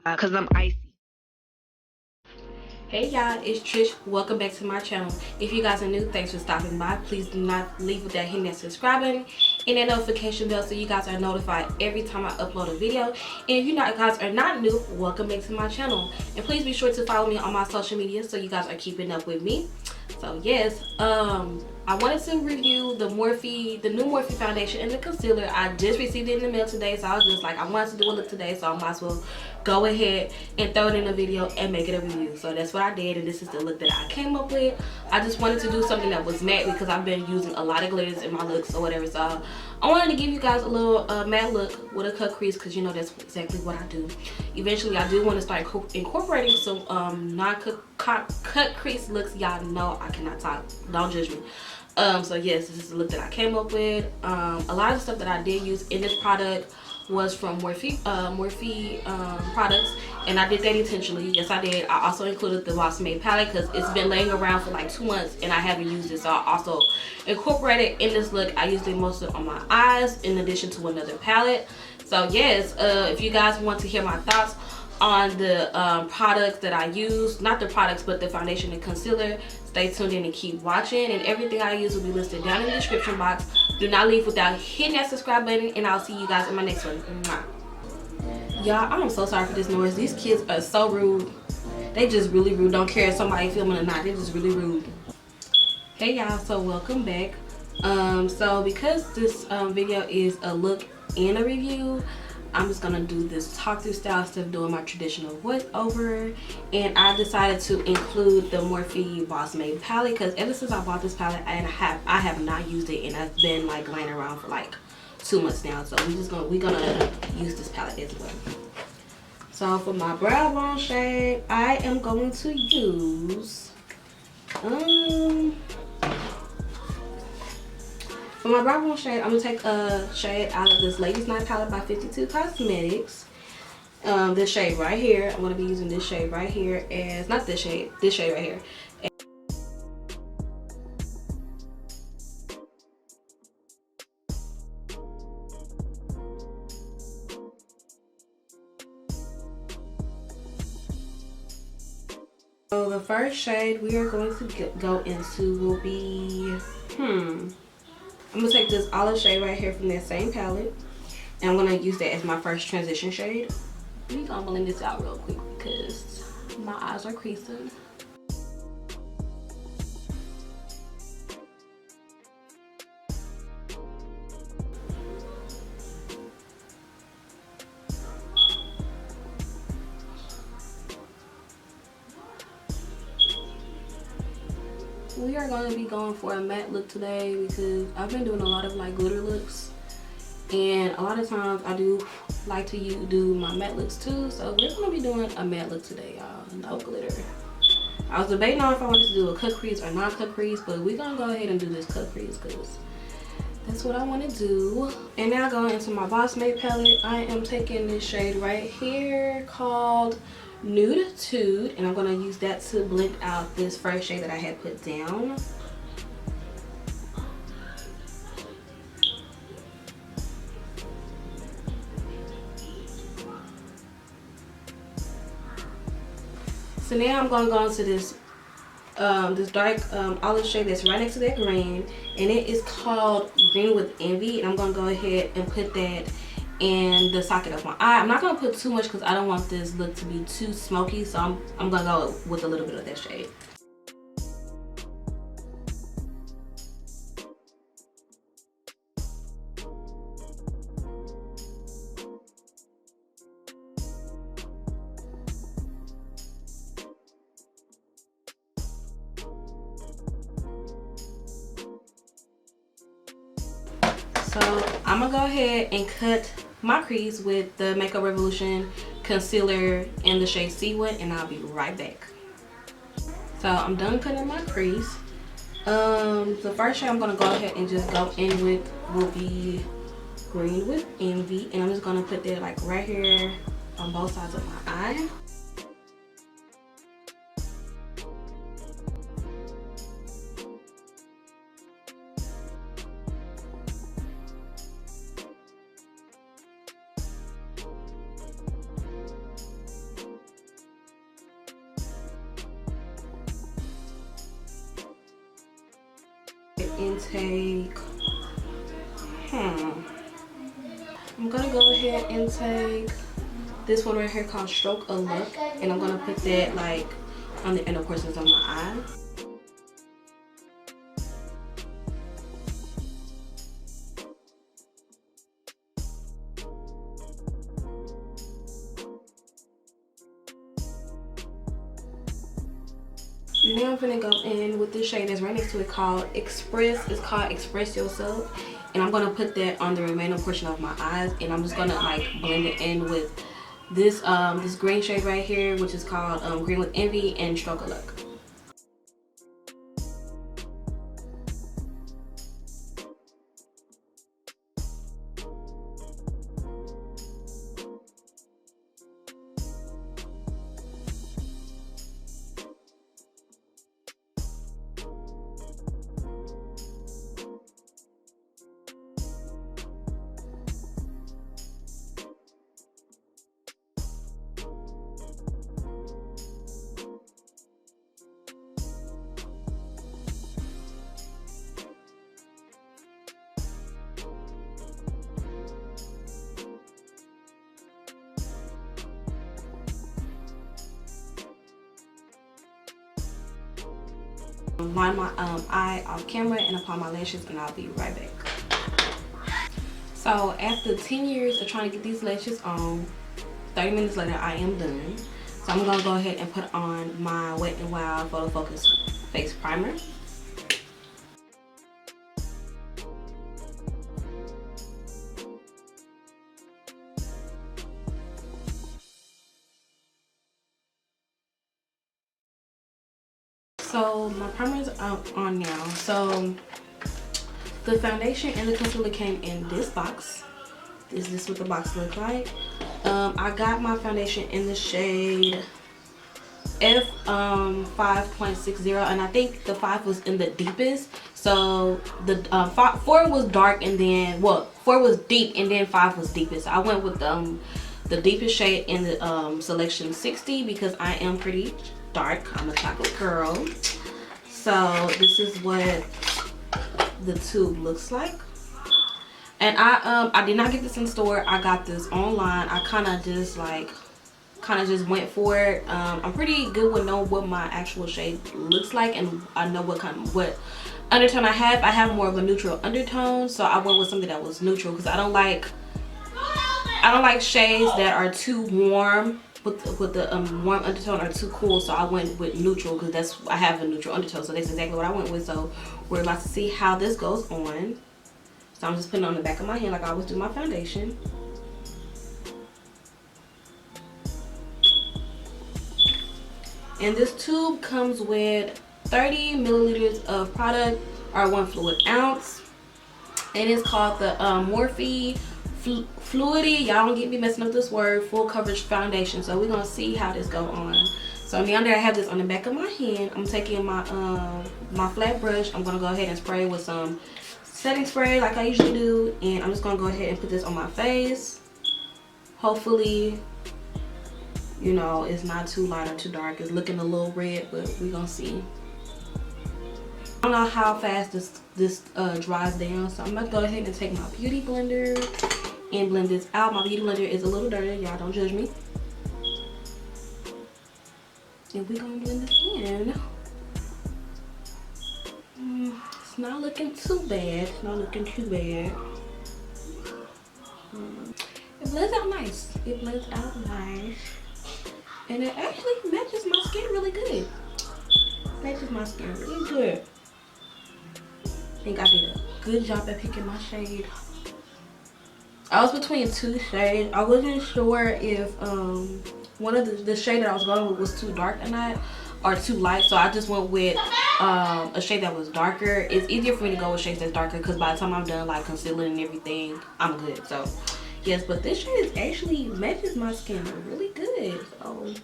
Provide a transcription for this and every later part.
because I'm icy. Hey y'all, it's Trish. Welcome back to my channel. If you guys are new, thanks for stopping by. Please do not leave without hitting that subscribe button and that notification bell so you guys are notified every time I upload a video. And if you guys are not new, welcome back to my channel. And please be sure to follow me on my social media so you guys are keeping up with me. So yes, I wanted to review the new Morphe foundation and the concealer. I just received it in the mail today, so I was just like, I wanted to do a look today, so I might as well go ahead and throw it in a video and make it a review. So that's what I did, and this is the look that I came up with. I just wanted to do something that was matte because I've been using a lot of glitters in my looks or whatever. So I wanted to give you guys a little matte look with a cut crease because you know that's exactly what I do. Eventually, I do want to start incorporating some cut crease looks. Y'all know I cannot talk. Don't judge me. So yes, this is the look that I came up with. A lot of stuff that I did use in this product was from Morphe products, and I did that intentionally. Yes, I did. I also included the Boss Made palette because it's been laying around for like 2 months and I haven't used it, so I also incorporated in this look. I used it mostly on my eyes in addition to another palette. So yes, if you guys want to hear my thoughts on the products that I use, not the products but the foundation and concealer, stay tuned in and keep watching, and everything I use will be listed down in the description box. Do not leave without hitting that subscribe button, and I'll see you guys in my next one. Y'all, I'm so sorry for this noise. These kids are so rude. They just really rude. Don't care if somebody filming or not. They're just really rude. Hey y'all, so welcome back. So because this video is a look and a review, I'm just gonna do this talk through style instead of doing my traditional voiceover, and I decided to include the Morphe Boss Made palette because ever since I bought this palette, I have not used it, and I've been like laying around for like 2 months now. So we're gonna use this palette as well. So for my brow bone shade, I am going to use for my brow bone shade, I'm going to take a shade out of this Ladies Night palette by 52Cosmetics. This shade right here. I'm going to be using this shade right here as, not this shade right here. So the first shade we are going to go into will be, I'm going to take this olive shade right here from that same palette, and I'm going to use that as my first transition shade. We're going to blend this out real quick because my eyes are creasing. We are going to be going for a matte look today because I've been doing a lot of like glitter looks, and a lot of times I do like to do my matte looks too. So we're going to be doing a matte look today, y'all. No glitter. I was debating on if I wanted to do a cut crease or not cut crease, but we're going to go ahead and do this cut crease because that's what I want to do. And now going into my Boss Made palette, I am taking this shade right here called Nude Tude, and I'm going to use that to blend out this first shade that I had put down. So now I'm going to go into this dark olive shade that's right next to that green, and it is called Green with Envy, and I'm going to go ahead and put that in the socket of my eye. I'm not going to put too much because I don't want this look to be too smoky, so I'm going to go with a little bit of that shade. So I'm gonna go ahead and cut my crease with the Makeup Revolution concealer in the shade C1, and I'll be right back. So I'm done cutting my crease. The first shade I'm gonna go ahead and just go in with will be Green with Envy, and I'm just gonna put that like right here on both sides of my eye. and take, I'm gonna go ahead and take this one right here called Stroke a Look, and I'm gonna put that like on the inner portions of my eye. Now I'm gonna go in with this shade that's right next to it called Express. It's called Express Yourself, and I'm gonna put that on the remaining portion of my eyes, and I'm just gonna like blend it in with this this green shade right here, which is called Green with Envy and Stroke a Look. Line my eye off camera and apply my lashes, and I'll be right back. So after 10 years of trying to get these lashes on, 30 minutes later I am done. So I'm gonna go ahead and put on my Wet n Wild Photo Focus Face Primer. So my primer is on now. So the foundation and the concealer came in this box. Is this what the box looks like? I got my foundation in the shade F 5.60, and I think the 5 was in the deepest. So the 4 was dark, and then 4 was deep, and then 5 was deepest. So I went with the deepest shade in the selection 60 because I am pretty dark. I'm a chocolate girl. So this is what the tube looks like. And I did not get this in store. I got this online. I kind of just went for it. I'm pretty good with knowing what my actual shade looks like, and I know what undertone I have. I have more of a neutral undertone, so I went with something that was neutral because I don't like shades that are too warm with the warm undertone or too cool. So I went with neutral because I have a neutral undertone, so that's exactly what I went with. So we're about to see how this goes on. So I'm just putting it on the back of my hand like I always do my foundation. And this tube comes with 30 milliliters of product, or 1 fluid ounce. And it's called the Morphe Fluidity. Y'all don't get me messing up this word. Full coverage foundation. So we're gonna see how this go on. So now that I have this on the back of my hand, I'm taking my my flat brush. I'm gonna go ahead and spray with some setting spray like I usually do, and I'm just gonna go ahead and put this on my face. Hopefully, you know, it's not too light or too dark. It's looking a little red, but we're gonna see. I don't know how fast this dries down, so I'm gonna go ahead and take my beauty blender and blend this out. My beauty blender is a little dirty, y'all don't judge me. And we're gonna blend this in. It's not looking too bad. It's not looking too bad. It blends out nice. It blends out nice. And it actually matches my skin really good. Matches my skin really good. I think I did a good job at picking my shade. I was between 2 shades. I wasn't sure if one of the shade that I was going with was too dark or not, or too light. So I just went with a shade that was darker. It's easier for me to go with shades that's darker because by the time I'm done like concealing and everything, I'm good. So yes, but this shade is actually matches my skin really good. So,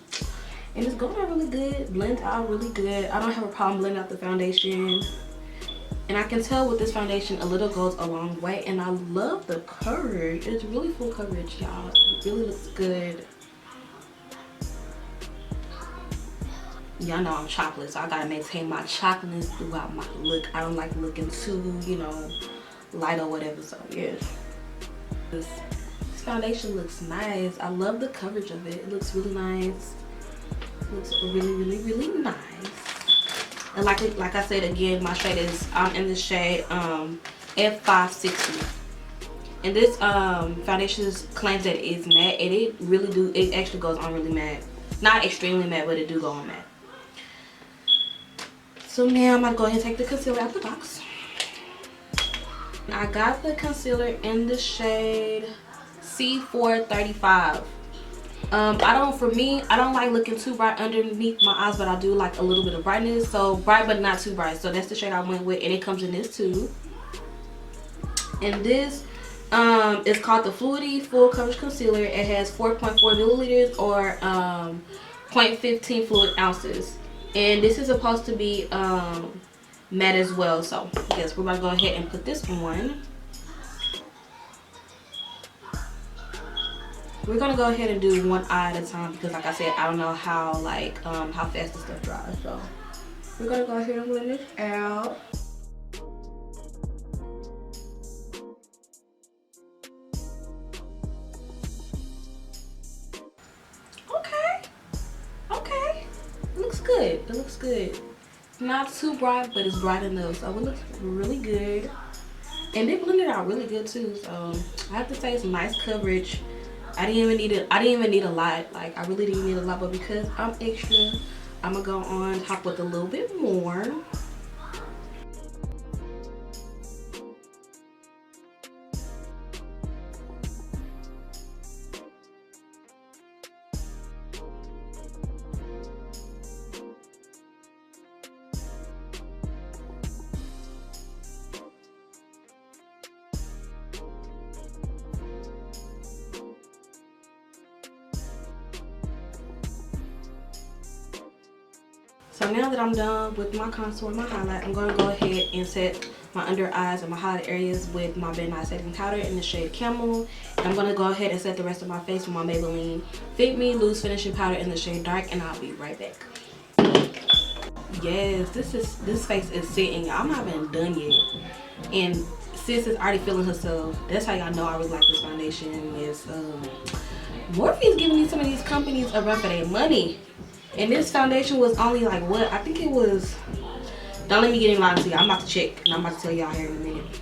and it's going on really good, blends out really good. I don't have a problem blending out the foundation. And I can tell with this foundation, a little goes a long way. And I love the coverage. It's really full coverage, y'all. It really looks good. y'all know I'm chocolate, so I gotta maintain my chocolateness throughout my look. I don't like looking too, you know, light or whatever. So yeah, this foundation looks nice. I love the coverage of it. It looks really nice. It looks really nice. And like I said again, my shade is in the shade F560. And this foundation claims that it is matte, and it actually goes on really matte. Not extremely matte, but it do go on matte. So now I'm gonna go ahead and take the concealer out the box. I got the concealer in the shade C435. I don't like looking too bright underneath my eyes, but I do like a little bit of brightness. So bright but not too bright. So that's the shade I went with, and it comes in this too. And this is called the Fluidity Full Coverage Concealer. It has 4.4 milliliters or 0.15 fluid ounces. And this is supposed to be matte as well. So yes, we're about to go ahead and put this on. We're gonna go ahead and do one eye at a time because, like I said, I don't know how how fast this stuff dries. So we're gonna go ahead and blend this out. Okay, it looks good. It looks good. Not too bright, but it's bright enough, so it looks really good. And they blended out really good too. So I have to say it's nice coverage. I didn't even need a lot. Like, I really didn't need a lot, but because I'm extra, I'm gonna go on top with a little bit more. So now that I'm done with my contour and my highlight, I'm going to go ahead and set my under eyes and my highlight areas with my Bend Eye Setting Powder in the shade Camel. And I'm going to go ahead and set the rest of my face with my Maybelline Fit Me Loose Finishing Powder in the shade Dark, and I'll be right back. Yes, this face is sitting. I'm not even done yet. And sis is already feeling herself. That's how y'all know I really like this foundation. Is Morphe is giving some of these companies a run for their money. And this foundation was only like, what? I think it was, don't let me get in line to you. I'm about to check and I'm about to tell y'all here in a minute.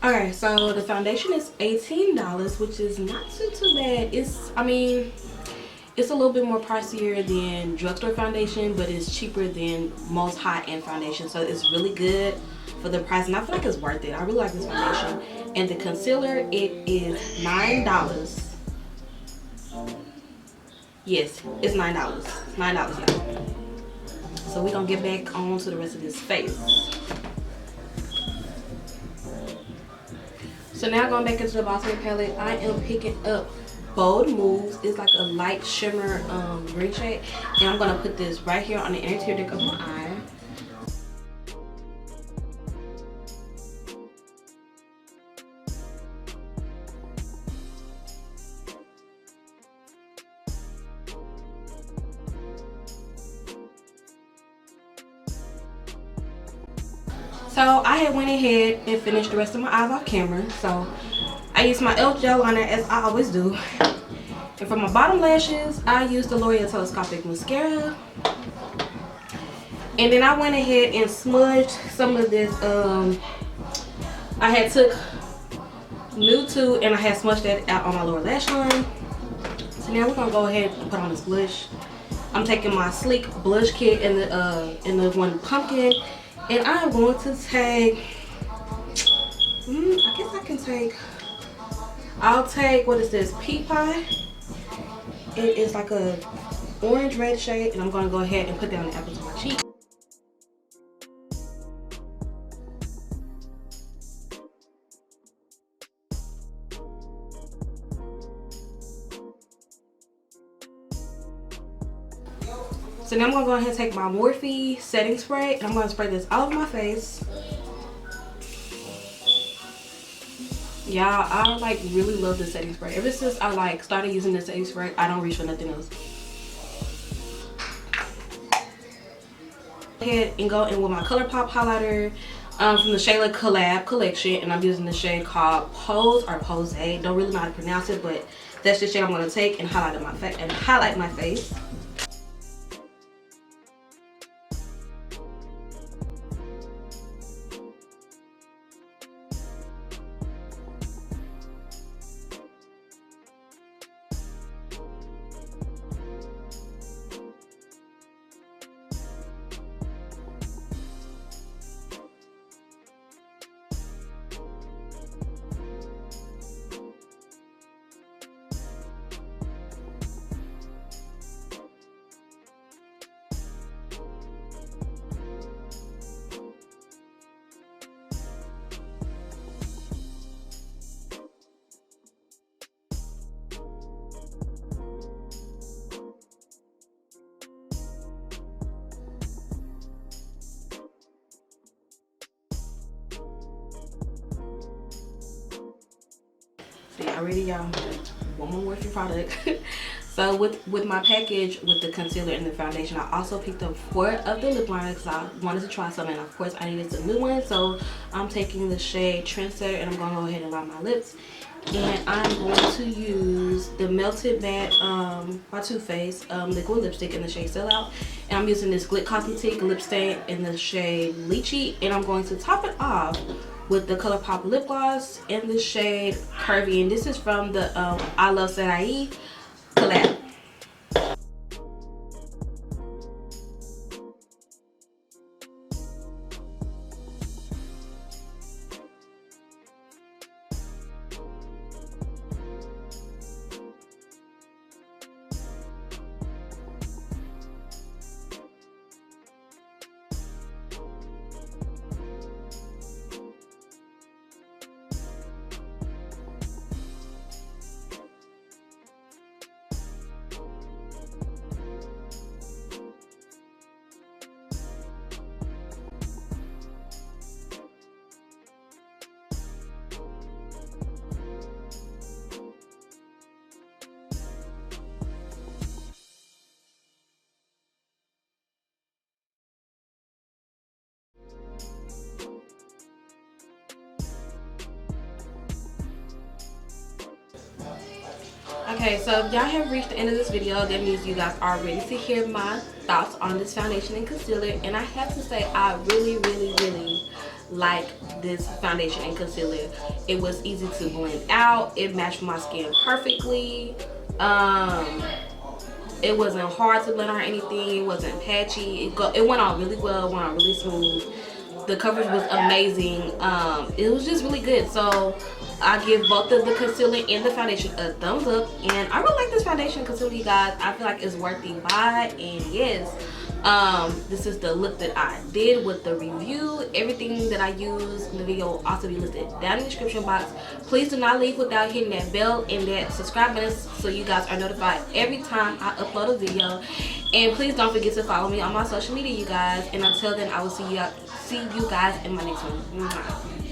Alright, so the foundation is $18, which is not too bad. It's a little bit more pricier than drugstore foundation, but it's cheaper than most high-end foundation. So it's really good for the price, and I feel like it's worth it. I really like this foundation. And the concealer, it is $9. Yes, it's $9. It's $9, y'all. So we're gonna get back on to the rest of this face. So now going back into the Boss Made palette, I am picking up Bold Moves. It's like a light shimmer green shade, and I'm gonna put this right here on the inner tear duct of my eye. So I had went ahead and finished the rest of my eyes off camera. So I used my e.l.f. gel liner as I always do. And for my bottom lashes, I used the L'Oreal Telescopic mascara. And then I went ahead and smudged some of this. I had took Nude 2 and I had smudged that out on my lower lash line. So now we're gonna go ahead and put on this blush. I'm taking my Sleek blush kit in the one pumpkin. And I'm going to take, I guess I can take, I'll take, what is this, Pea Pie. It is like a orange red shade, and I'm going to go ahead and put that on the apples of my cheek. So now I'm going to go ahead and take my Morphe setting spray, and I'm going to spray this all over my face. Y'all, I like really love this setting spray. Ever since I started using this setting spray, I don't reach for nothing else. Go ahead and go in with my ColourPop highlighter from the Shayla Collab collection, and I'm using the shade called Pose or Pose. Don't really know how to pronounce it, but that's the shade I'm going to take and highlight my face. See, already y'all, one more Morphe product. So with my package with the concealer and the foundation, I also picked up 4 of the lip liners because I wanted to try something. Of course, I needed some new ones, so I'm taking the shade Trendsetter and I'm gonna go ahead and line my lips. And I'm going to use the Melted Matte by Too Faced liquid lipstick in the shade Sellout. And I'm using this Glitzcosmetique lip stain in the shade Lychee. And I'm going to top it off with the ColourPop lip gloss in the shade Curvy. And this is from the I Love Sarai collab. Okay, so if y'all have reached the end of this video, that means you guys are ready to hear my thoughts on this foundation and concealer. And I have to say, I really like this foundation and concealer. It was easy to blend out. It matched my skin perfectly. It wasn't hard to blend on or anything. It wasn't patchy. It went on really well. It went on really smooth. The coverage was amazing. It was just really good. So I give both of the concealer and the foundation a thumbs up. And I really like this foundation and concealer, you guys. I feel like it's worth the buy. And yes, this is the look that I did with the review. Everything that I used in the video will also be listed down in the description box. Please do not leave without hitting that bell and that subscribe button so you guys are notified every time I upload a video. And please don't forget to follow me on my social media, you guys. And until then, I will see you guys in my next one.